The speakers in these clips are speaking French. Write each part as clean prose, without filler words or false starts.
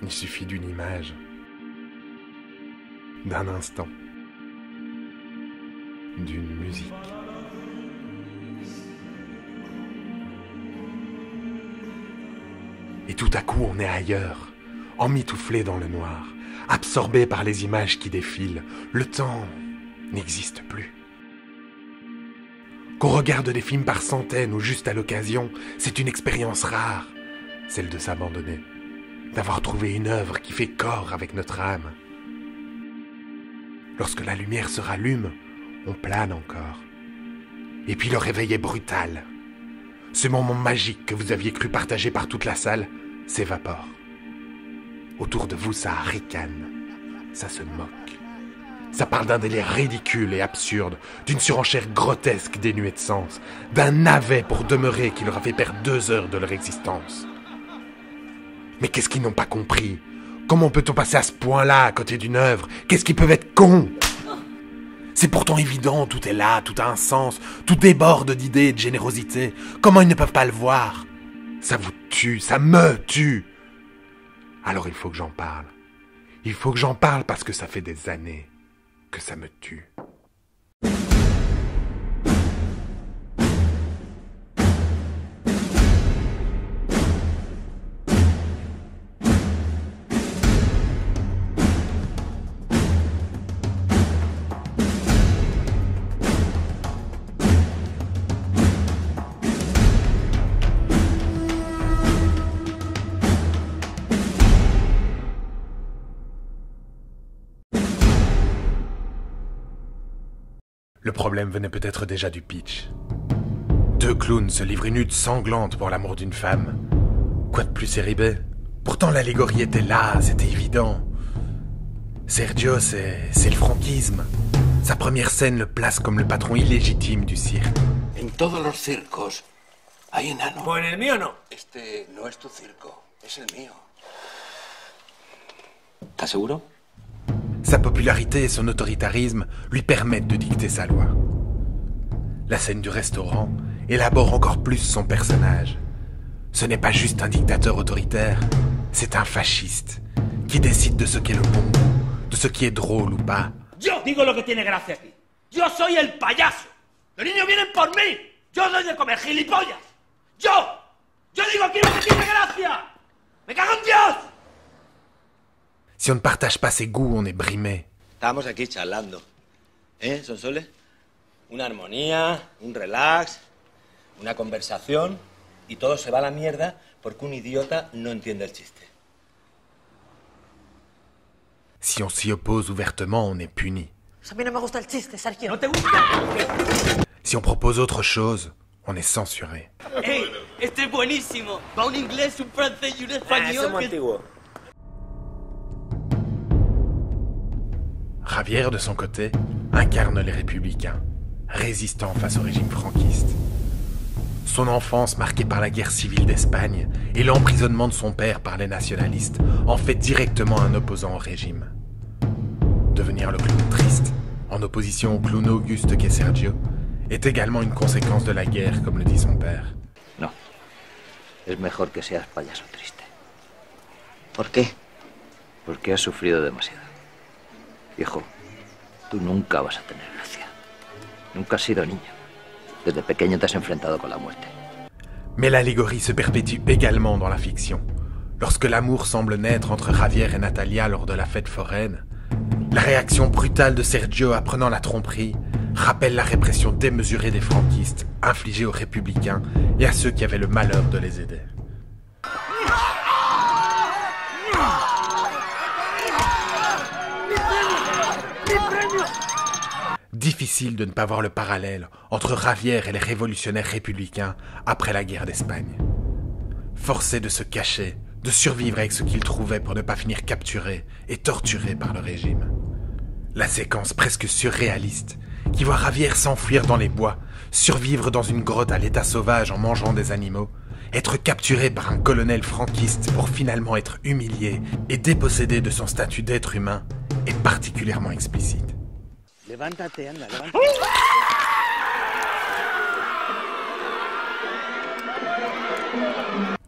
Il suffit d'une image, d'un instant, d'une musique. Et tout à coup, on est ailleurs, emmitouflé dans le noir, absorbé par les images qui défilent. Le temps n'existe plus. Qu'on regarde des films par centaines ou juste à l'occasion, c'est une expérience rare, celle de s'abandonner, d'avoir trouvé une œuvre qui fait corps avec notre âme. Lorsque la lumière se rallume, on plane encore. Et puis le réveil est brutal. Ce moment magique que vous aviez cru partager par toute la salle s'évapore. Autour de vous, ça ricane, ça se moque. Ça parle d'un délire ridicule et absurde, d'une surenchère grotesque dénuée de sens, d'un navet pour demeurer qui leur a fait perdre 2 heures de leur existence. Mais qu'est-ce qu'ils n'ont pas compris? Comment peut-on passer à ce point-là à côté d'une œuvre? Qu'est-ce qu'ils peuvent être cons? C'est pourtant évident, tout est là, tout a un sens, tout déborde d'idées et de générosité. Comment ils ne peuvent pas le voir? Ça vous tue, ça me tue. Alors il faut que j'en parle. Il faut que j'en parle parce que ça fait des années que ça me tue. Le problème venait peut-être déjà du pitch. 2 clowns se livrent une lutte sanglante pour l'amour d'une femme. Quoi de plus Céribé? Pourtant l'allégorie était là, c'était évident. Sergio, c'est le franquisme. Sa première scène le place comme le patron illégitime du cirque. En todos los circos hay enanos. Pues en el mío no. Este no es tu circo, es el mío. ¿Estás seguro? Sa popularité et son autoritarisme lui permettent de dicter sa loi. La scène du restaurant élabore encore plus son personnage. Ce n'est pas juste un dictateur autoritaire, c'est un fasciste qui décide de ce qu'est le bon goût, de ce qui est drôle ou pas. Yo digo lo que tiene gracia aquí. Yo soy el payaso. Los niños vienen por mí. Yo doy de comer, gilipollas. Yo digo aquí lo que tiene gracia. ¡Me cago en Dios! Si on ne partage pas ses goûts, on est brimé. Estábamos aquí charlando. ¿Eh, Sonsole? Una armonía, un relax, una conversación y todo se va a la mierda porque un idiota no entiende el chiste. Si on s'y oppose ouvertement, on est puni. A mí no me gusta el chiste, Sergio. ¿No te gusta? Si on propose autre chose, on est censuré. ¡Ey! ¡Este es buenísimo! Va un inglés, un francés y un español. antiguo. Javier, de son côté, incarne les républicains, résistants face au régime franquiste. Son enfance marquée par la guerre civile d'Espagne et l'emprisonnement de son père par les nationalistes en fait directement un opposant au régime. Devenir le clown triste, en opposition au clown auguste qu'est Sergio, est également une conséquence de la guerre, comme le dit son père. No. Es mejor que seas payaso triste. ¿Por qué? Porque has sufrido demasiado. Viejo, tú nunca vas a tener gracia. Nunca has sido niño. Desde pequeño te has enfrentado con la muerte. Mais l'allégorie se perpétue également dans la fiction. Lorsque l'amour semble naître entre Javier et Natalia lors de la fête foraine, la réaction brutale de Sergio apprenant la tromperie rappelle la répression démesurée des franquistes infligée aux républicains et à ceux qui avaient le malheur de les aider. Difficile de ne pas voir le parallèle entre Javier et les révolutionnaires républicains après la guerre d'Espagne. Forcés de se cacher, de survivre avec ce qu'ils trouvaient pour ne pas finir capturés et torturés par le régime. La séquence presque surréaliste qui voit Javier s'enfuir dans les bois, survivre dans une grotte à l'état sauvage en mangeant des animaux, être capturé par un colonel franquiste pour finalement être humilié et dépossédé de son statut d'être humain est particulièrement explicite. Levántate, anda, levántate.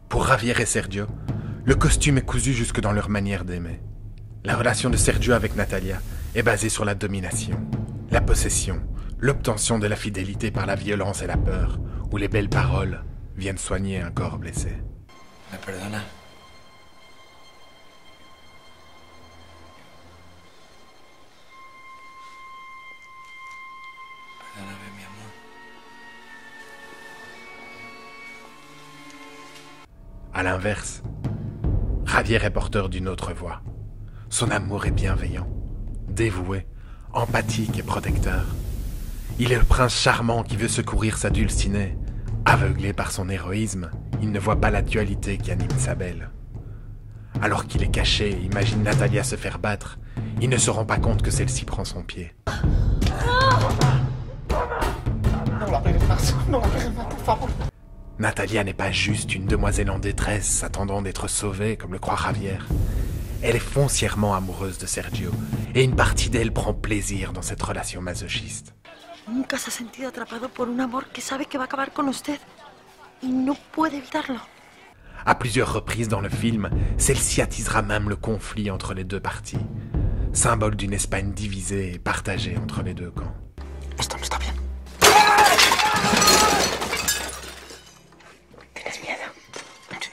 Pour Javier et Sergio, Le costume est cousu jusque dans leur manière d'aimer. La relation de Sergio avec Natalia est basée sur la domination, la possession, l'obtention de la fidélité par la violence et la peur, où les belles paroles viennent soigner un corps blessé. ¿Me perdona? Perdóname, mi amor. À l'inverse, Javier est porteur d'une autre voix. Son amour est bienveillant, dévoué, empathique et protecteur. Il est le prince charmant qui veut secourir sa Dulcinée. Aveuglé par son héroïsme, il ne voit pas la dualité qui anime sa belle. Alors qu'il est caché et imagine Natalia se faire battre, il ne se rend pas compte que celle-ci prend son pied. Natalia n'est pas juste une demoiselle en détresse attendant d'être sauvée comme le croit Javier. Elle est foncièrement amoureuse de Sergio et une partie d'elle prend plaisir dans cette relation masochiste. Nunca se ha sentido atrapado por un amor que sabe que va a acabar con usted y no puede evitarlo. À plusieurs reprises dans le film, celle-ci attisera même le conflit entre les deux parties, symbole d'une Espagne divisée et partagée entre les deux camps. Esto no está bien. ¿Tienes miedo? Sí.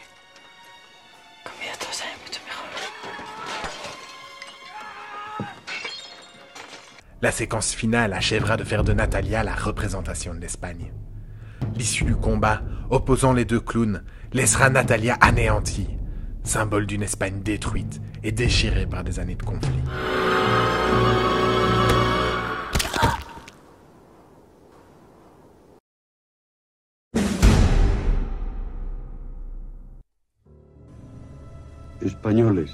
Conmigo todo sale mucho mejor. La séquence finale achèvera de faire de Natalia la représentation de l'Espagne. L'issue du combat, opposant les deux clowns, laissera Natalia anéantie, symbole d'une Espagne détruite et déchirée par des années de conflit. Españoles,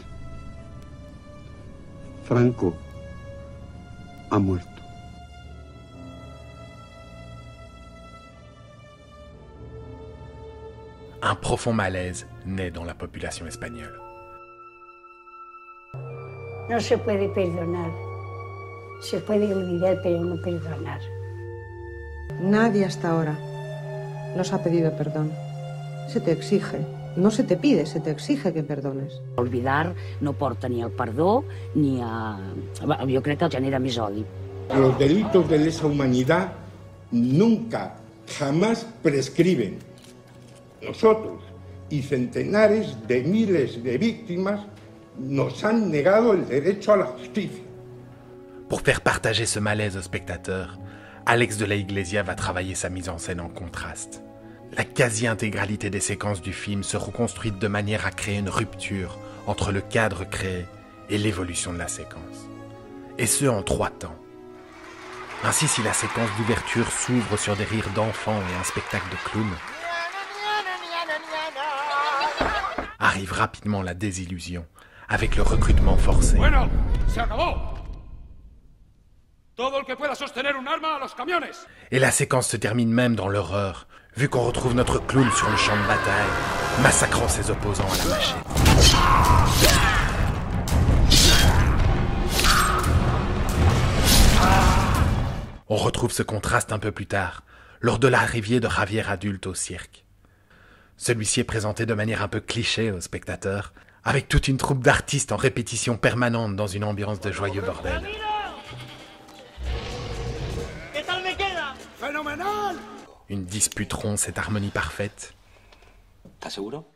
Franco ha muerto. Un profond malaise naît dans la population espagnole. No se puede perdonar. Se puede olvidar, pero no perdonar. Nadie hasta ahora nos ha pedido perdón. Se te exige. No se te pide, se te exige que perdones. Olvidar no porta ni al perdó ni a... Jo crec que genera més odi. Los delitos de lesa humanidad nunca, jamás prescriben. Nosotros y centenares de miles de víctimas nos han negado el derecho a la justicia. Pour faire partager ce malaise aux spectateurs, Alex de la Iglesia va travailler sa mise en scène en contraste. La quasi-intégralité des séquences du film seront construites de manière à créer une rupture entre le cadre créé et l'évolution de la séquence. Et ce, en 3 temps. Ainsi, si la séquence d'ouverture s'ouvre sur des rires d'enfants et un spectacle de clowns, arrive rapidement la désillusion, avec le recrutement forcé. Bueno, se acabó. Todo el que pueda sostener un arma a los camiones. Et la séquence se termine même dans l'horreur, vu qu'on retrouve notre clown sur le champ de bataille, massacrant ses opposants à la machette. On retrouve ce contraste un peu plus tard, lors de l'arrivée de Javier adulte au cirque. Celui-ci est présenté de manière un peu cliché aux spectateurs, avec toute une troupe d'artistes en répétition permanente dans une ambiance de joyeux bordel. Une dispute rompt cette harmonie parfaite. ¿Estás seguro?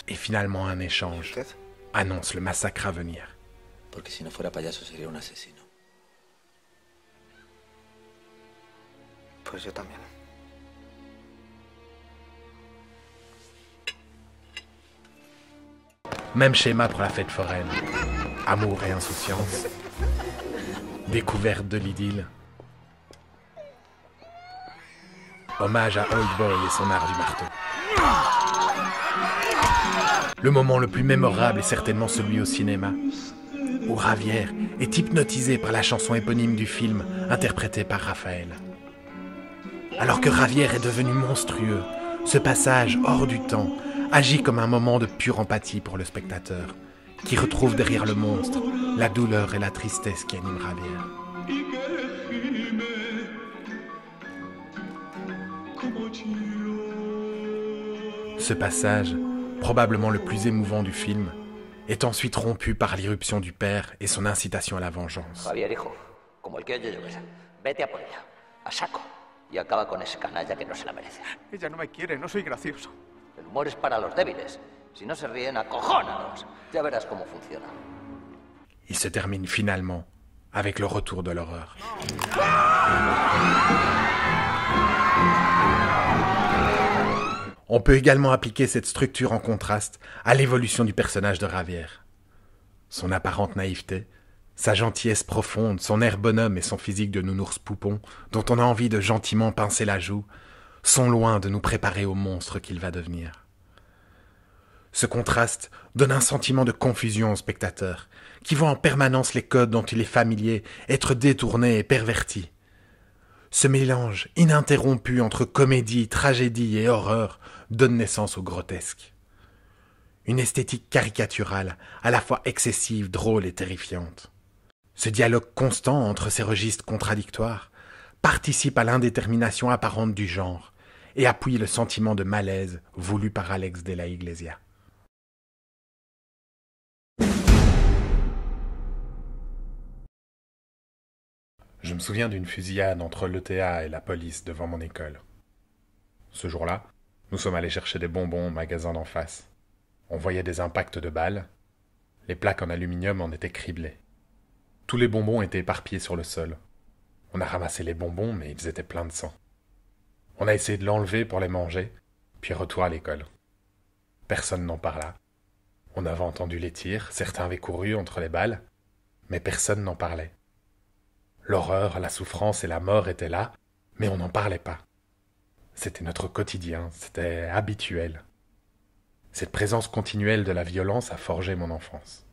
Et finalement un échange annonce le massacre à venir. Porque si no fuera payaso sería un asesino. Pues yo también. Même schéma pour la fête foraine. Amour et insouciance. Découverte de l'idylle. Hommage à Old Boy et son art du marteau. Le moment le plus mémorable est certainement celui au cinéma, où Javier est hypnotisé par la chanson éponyme du film, interprétée par Raphaël. Alors que Javier est devenu monstrueux, ce passage hors du temps agit comme un moment de pure empathie pour le spectateur, qui retrouve derrière le monstre la douleur et la tristesse qui animent Javier. Ce passage probablement le plus émouvant du film, est ensuite rompu par l'irruption du père et son incitation à la vengeance. Javier, hijo, como el que oye llover, vete a por ella, a saco, y acaba con ese canalla que no se la merece. Ella no me quiere, no soy gracioso. El humor es para los débiles. Si no se ríen, acojónalos. Ya verás cómo funciona. Il se termine finalement avec le retour de l'horreur. On peut également appliquer cette structure en contraste à l'évolution du personnage de Javier. Son apparente naïveté, sa gentillesse profonde, son air bonhomme et son physique de nounours poupon, dont on a envie de gentiment pincer la joue, sont loin de nous préparer au monstre qu'il va devenir. Ce contraste donne un sentiment de confusion au spectateur, qui voit en permanence les codes dont il est familier être détournés et pervertis. Ce mélange ininterrompu entre comédie, tragédie et horreur donne naissance au grotesque. Une esthétique caricaturale, à la fois excessive, drôle et terrifiante. Ce dialogue constant entre ces registres contradictoires participe à l'indétermination apparente du genre et appuie le sentiment de malaise voulu par Alex de la Iglesia. Je me souviens d'une fusillade entre l'ETA et la police devant mon école. Ce jour-là, nous sommes allés chercher des bonbons au magasin d'en face. On voyait des impacts de balles. Les plaques en aluminium en étaient criblées. Tous les bonbons étaient éparpillés sur le sol. On a ramassé les bonbons, mais ils étaient pleins de sang. On a essayé de l'enlever pour les manger, puis retour à l'école. Personne n'en parla. On avait entendu les tirs, certains avaient couru entre les balles, mais personne n'en parlait. L'horreur, la souffrance et la mort étaient là, mais on n'en parlait pas. C'était notre quotidien, c'était habituel. Cette présence continuelle de la violence a forgé mon enfance.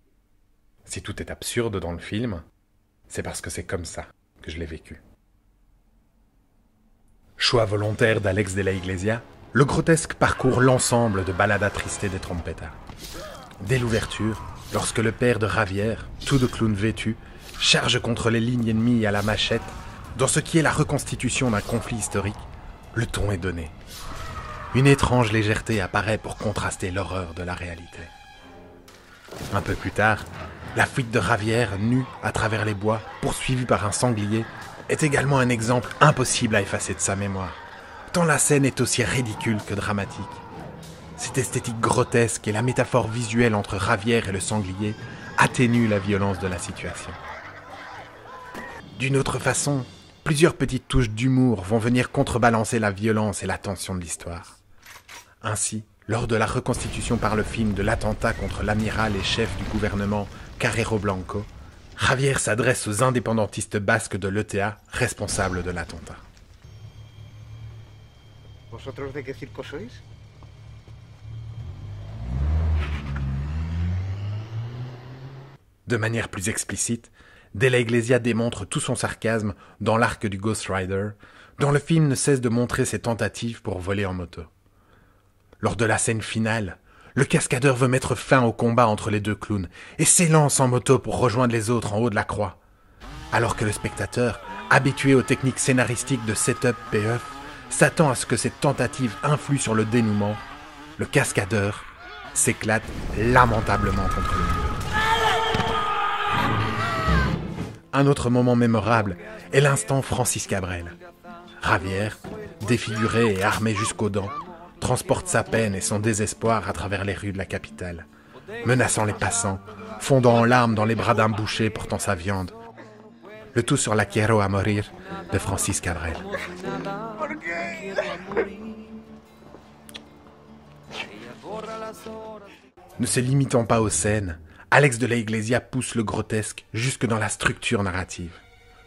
Si tout est absurde dans le film, c'est parce que c'est comme ça que je l'ai vécu. Choix volontaire d'Alex de la Iglesia, le grotesque parcourt l'ensemble de Balada Triste des Trompetas. Dès l'ouverture, lorsque le père de Javier, tout de clown vêtu, charge contre les lignes ennemies à la machette, dans ce qui est la reconstitution d'un conflit historique, le ton est donné. Une étrange légèreté apparaît pour contraster l'horreur de la réalité. Un peu plus tard, la fuite de Javier, nu à travers les bois, poursuivi par un sanglier, est également un exemple impossible à effacer de sa mémoire, tant la scène est aussi ridicule que dramatique. Cette esthétique grotesque et la métaphore visuelle entre Javier et le sanglier atténuent la violence de la situation. D'une autre façon, plusieurs petites touches d'humour vont venir contrebalancer la violence et la tension de l'histoire. Ainsi, lors de la reconstitution par le film de l'attentat contre l'amiral et chef du gouvernement Carrero Blanco, Javier s'adresse aux indépendantistes basques de l'ETA responsables de l'attentat. ¿Vosotros de qué circo sois? De manière plus explicite, De la Iglesia démontre tout son sarcasme dans l'arc du Ghost Rider, dont le film ne cesse de montrer ses tentatives pour voler en moto. Lors de la scène finale, le cascadeur veut mettre fin au combat entre les deux clowns et s'élance en moto pour rejoindre les autres en haut de la croix. Alors que le spectateur, habitué aux techniques scénaristiques de setup payoff, s'attend à ce que cette tentative influe sur le dénouement, le cascadeur s'éclate lamentablement contre le mur. Un autre moment mémorable est l'instant Francis Cabrel. Javier, défiguré et armé jusqu'aux dents, transporte sa peine et son désespoir à travers les rues de la capitale, menaçant les passants, fondant en larmes dans les bras d'un boucher portant sa viande. Le tout sur la Quiero a morir de Francis Cabrel. Ne se limitant pas aux scènes, Alex de la Iglesia pousse le grotesque jusque dans la structure narrative.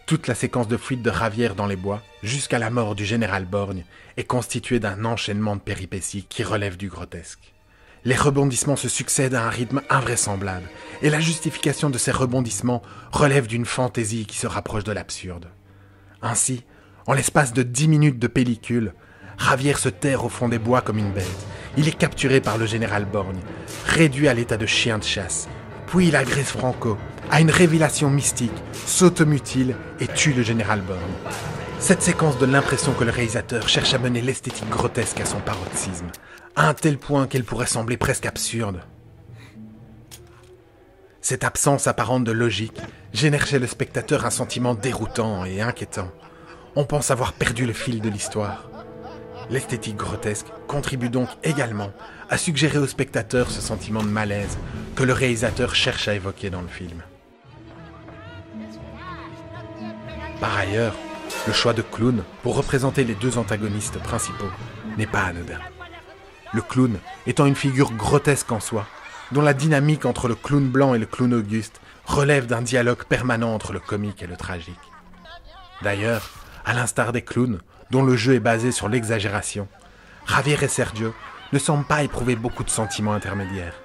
Toute la séquence de fuite de Javier dans les bois, jusqu'à la mort du général Borgne, est constituée d'un enchaînement de péripéties qui relève du grotesque. Les rebondissements se succèdent à un rythme invraisemblable, et la justification de ces rebondissements relève d'une fantaisie qui se rapproche de l'absurde. Ainsi, en l'espace de 10 minutes de pellicule, Javier se terre au fond des bois comme une bête. Il est capturé par le général Borgne, réduit à l'état de chien de chasse. Puis il agresse Franco, a une révélation mystique, s'automutile et tue le général Borgne. Cette séquence donne l'impression que le réalisateur cherche à mener l'esthétique grotesque à son paroxysme, à un tel point qu'elle pourrait sembler presque absurde. Cette absence apparente de logique génère chez le spectateur un sentiment déroutant et inquiétant. On pense avoir perdu le fil de l'histoire. L'esthétique grotesque contribue donc également à suggérer au spectateur ce sentiment de malaise que le réalisateur cherche à évoquer dans le film. Par ailleurs, le choix de clown pour représenter les deux antagonistes principaux n'est pas anodin. Le clown étant une figure grotesque en soi, dont la dynamique entre le clown blanc et le clown auguste relève d'un dialogue permanent entre le comique et le tragique. D'ailleurs, à l'instar des clowns, dont le jeu est basé sur l'exagération, Javier et Sergio ne semblent pas éprouver beaucoup de sentiments intermédiaires.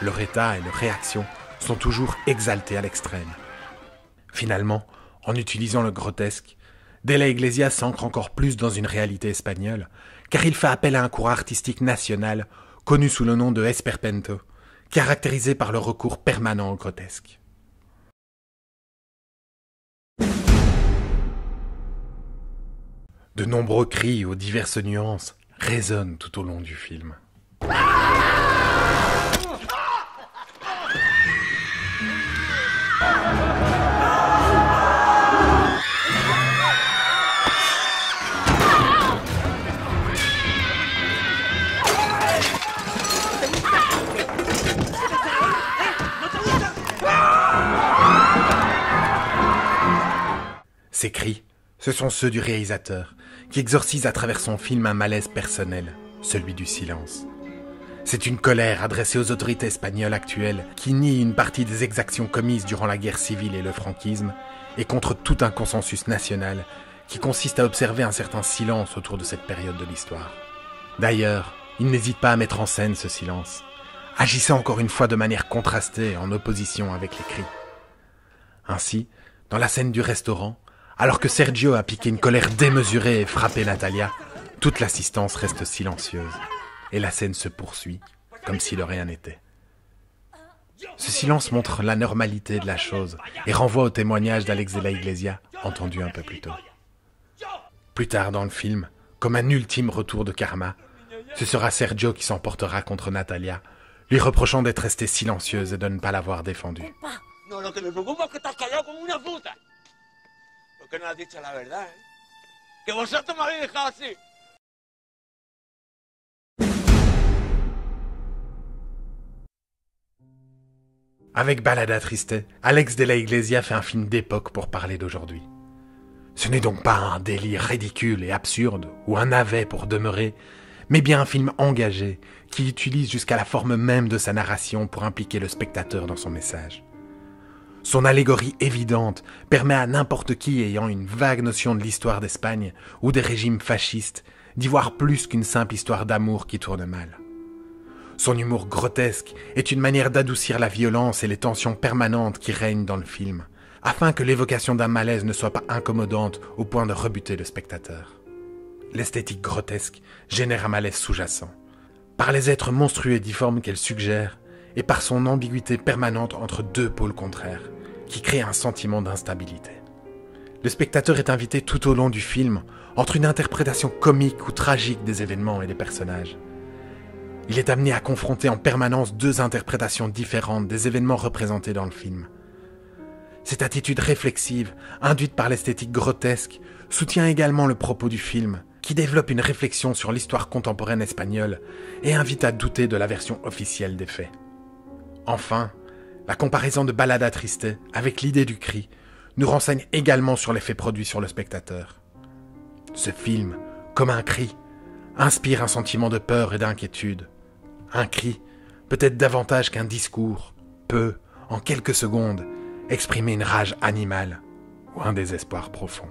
Leur état et leur réaction sont toujours exaltés à l'extrême. Finalement, en utilisant le grotesque, De la Iglesia s'ancre encore plus dans une réalité espagnole, car il fait appel à un courant artistique national connu sous le nom de Esperpento, caractérisé par le recours permanent au grotesque. De nombreux cris aux diverses nuances résonnent tout au long du film. Ces cris, ce sont ceux du réalisateur, qui exorcise à travers son film un malaise personnel, celui du silence. C'est une colère adressée aux autorités espagnoles actuelles qui nient une partie des exactions commises durant la guerre civile et le franquisme, et contre tout un consensus national qui consiste à observer un certain silence autour de cette période de l'histoire. D'ailleurs, il n'hésite pas à mettre en scène ce silence, agissant encore une fois de manière contrastée en opposition avec les cris. Ainsi, dans la scène du restaurant, alors que Sergio a piqué une colère démesurée et frappé Natalia, toute l'assistance reste silencieuse, et la scène se poursuit, comme si de rien n'était. Ce silence montre la normalité de la chose, et renvoie au témoignage d'Alex de la Iglesia, entendu un peu plus tôt. Plus tard dans le film, comme un ultime retour de karma, ce sera Sergio qui s'emportera contre Natalia, lui reprochant d'être restée silencieuse et de ne pas l'avoir défendue. No, lo que me preocupa es que estás callado como una puta. Lo que no has dicho la verdad, ¿eh? Que vosotros me habéis dejado así. Avec Balada Triste, Alex de la Iglesia fait un film d'époque pour parler d'aujourd'hui. Ce n'est donc pas un délire ridicule et absurde, ou un navet pour demeurer, mais bien un film engagé, qui utilise jusqu'à la forme même de sa narration pour impliquer le spectateur dans son message. Son allégorie évidente permet à n'importe qui ayant une vague notion de l'histoire d'Espagne ou des régimes fascistes d'y voir plus qu'une simple histoire d'amour qui tourne mal. Son humour grotesque est une manière d'adoucir la violence et les tensions permanentes qui règnent dans le film, afin que l'évocation d'un malaise ne soit pas incommodante au point de rebuter le spectateur. L'esthétique grotesque génère un malaise sous-jacent, par les êtres monstrueux et difformes qu'elle suggère, et par son ambiguïté permanente entre deux pôles contraires, qui crée un sentiment d'instabilité. Le spectateur est invité tout au long du film entre une interprétation comique ou tragique des événements et des personnages. Il est amené à confronter en permanence deux interprétations différentes des événements représentés dans le film. Cette attitude réflexive, induite par l'esthétique grotesque, soutient également le propos du film, qui développe une réflexion sur l'histoire contemporaine espagnole et invite à douter de la version officielle des faits. Enfin, la comparaison de Balada Triste avec l'idée du cri nous renseigne également sur l'effet produit sur le spectateur. Ce film, comme un cri, inspire un sentiment de peur et d'inquiétude. Un cri, peut-être davantage qu'un discours, peut, en quelques secondes, exprimer une rage animale ou un désespoir profond.